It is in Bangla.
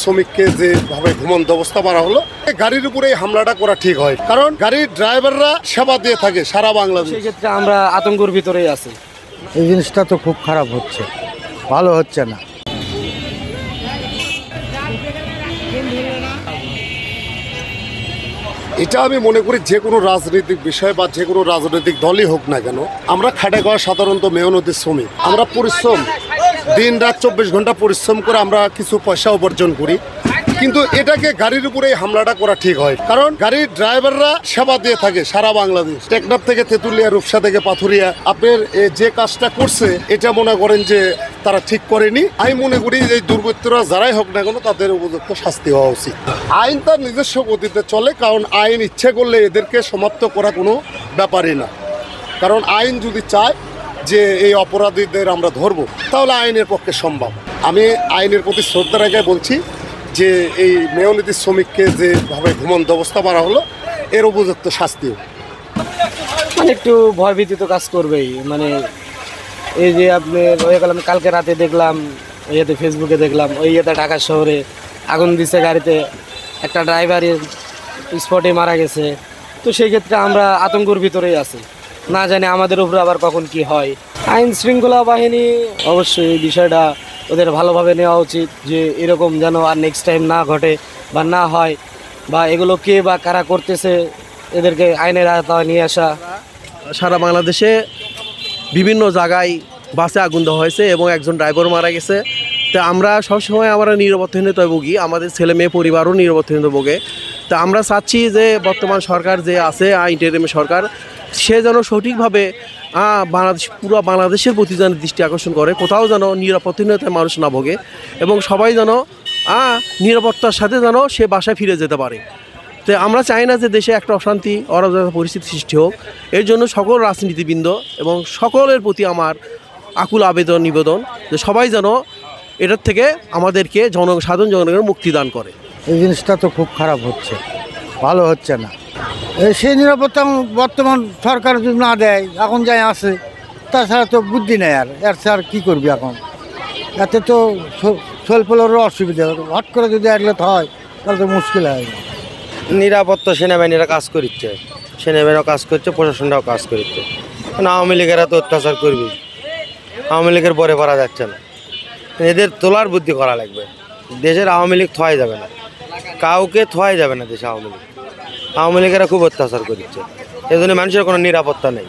শ্রমিককে যেভাবে ঘুমন্ত অবস্থা করা হলো, গাড়ির উপরে হামলাটা করা ঠিক হয়, কারণ গাড়ির ড্রাইভাররা সেবা দিয়ে থাকে সারা বাংলাদেশ। সেই ক্ষেত্রে আমরা আতঙ্কের ভিতরেই আছি। এই জিনিসটা তো খুব খারাপ হচ্ছে, ভালো হচ্ছে না। এটা আমি মনে করি যে কোনো রাজনৈতিক বিষয় বা যে কোনো রাজনৈতিক দলই হোক না কেন, আমরা খাটে খাওয়া সাধারণত মেহনতি শ্রমিক, আমরা পরিশ্রম দিন রাত 24 ঘন্টা পরিশ্রম করে আমরা কিছু পয়সা উপার্জন করি, কিন্তু এটাকে গাড়ির উপরে হামলাটা করা ঠিক হয়, কারণ গাড়ির ড্রাইভাররা সেবা দিয়ে থাকে সারা বাংলাদেশ। টেকনাফ থেকে তেঁতুলিয়া, রূপসা থেকে পাথুরিয়া, আপনার যে কাজটা করছে এটা মনে করেন যে তারা ঠিক করেনি। আমি মনে করি এই দুর্বৃত্তরা যারাই হোক না কেন তাদের উপযুক্ত শাস্তি হওয়া উচিত। আইন তার নিজস্ব গতিতে চলে, কারণ আইন ইচ্ছে করলে এদেরকে সমাপ্ত করা কোনো ব্যাপারই না। কারণ আইন যদি চায় যে এই অপরাধীদের আমরা ধরবো, তাহলে আইনের পক্ষে সম্ভব। আমি আইনের প্রতি শ্রদ্ধা রেখে বলছি যে এই মেয়নীতি শ্রমিককে যেভাবে ঘুমন্ত অবস্থা করা হলো, এর উপযুক্ত শাস্তিও। মানে একটু ভয়ভীতি তো কাজ করবেই। মানে এই যে আপনি হয়ে গেলাম, কালকে রাতে দেখলাম ইয়েতে, ফেসবুকে দেখলাম ওই ইয়েতে ঢাকা শহরে আগুন দিছে গাড়িতে, একটা ড্রাইভারের স্পটে মারা গেছে। তো সেই ক্ষেত্রে আমরা আতঙ্কের ভিতরেই আছি, না জানি আমাদের উপরে আবার কখন কি হয়। আইন শৃঙ্খলা বাহিনী অবশ্যই এই বিষয়টা ওদের ভালোভাবে নেওয়া উচিত, যে এরকম যেন আর নেক্সট টাইম না ঘটে বা না হয়, বা এগুলো কে বা কারা করতেছে এদেরকে আইনের আওতায় নিয়ে আসা। সারা বাংলাদেশে বিভিন্ন জায়গায় বাসে আগুন দেওয়া হয়েছে এবং একজন ড্রাইভার মারা গেছে। তো আমরা সবসময় আমরা নিরাপত্তাহীনতায় ভুগি, আমাদের ছেলে মেয়ে পরিবারও নিরাপত্তাহীনতা ভোগে। তা আমরা চাচ্ছি যে বর্তমান সরকার যে আছে ইন্টারিম সরকার, সে যেন সঠিকভাবে পুরো বাংলাদেশের প্রতি যেন দৃষ্টি আকর্ষণ করে, কোথাও যেন নিরাপত্তাহীনতায় মানুষ না ভোগে এবং সবাই যেন নিরাপত্তার সাথে যেন সে বাসায় ফিরে যেতে পারে। তো আমরা চাই না যে দেশে একটা অশান্তি অরাজকতা পরিস্থিতি সৃষ্টি হোক। এর জন্য সকল রাজনীতিবৃন্দ এবং সকলের প্রতি আমার আকুল আবেদন নিবেদন যে সবাই যেন এটার থেকে আমাদেরকে সাধারণ জনগণের মুক্তি দান করে। এই জিনিসটা তো খুব খারাপ হচ্ছে, ভালো হচ্ছে না। সেই নিরাপত্তা বর্তমান সরকার যদি না দেয়, এখন যাই আছে, তাছাড়া তো বুদ্ধি নেই আর, এর ছাড়া কী করবি এখন? এতে তো শৈলপলেরও অসুবিধা, হট করে যদি একলে হয় তাহলে তো মুশকিল হয়। নিরাপত্তা সেনাবাহিনীরা কাজ করছে, সেনাবাহিনীরাও কাজ করছে, প্রশাসনরাও কাজ করছে। কারণ আওয়ামী লীগেরা তো অত্যাচার করবে, আওয়ামী লীগের পরে পারা যাচ্ছে না, এদের তোলার বুদ্ধি করা লাগবে। দেশের আওয়ামী লীগ থোয়াই যাবে না, কাউকে থোয়াই যাবে না দেশে। আওয়ামী লীগেরা খুব অত্যাচার করছে, এই জন্য মানুষের কোনো নিরাপত্তা নেই।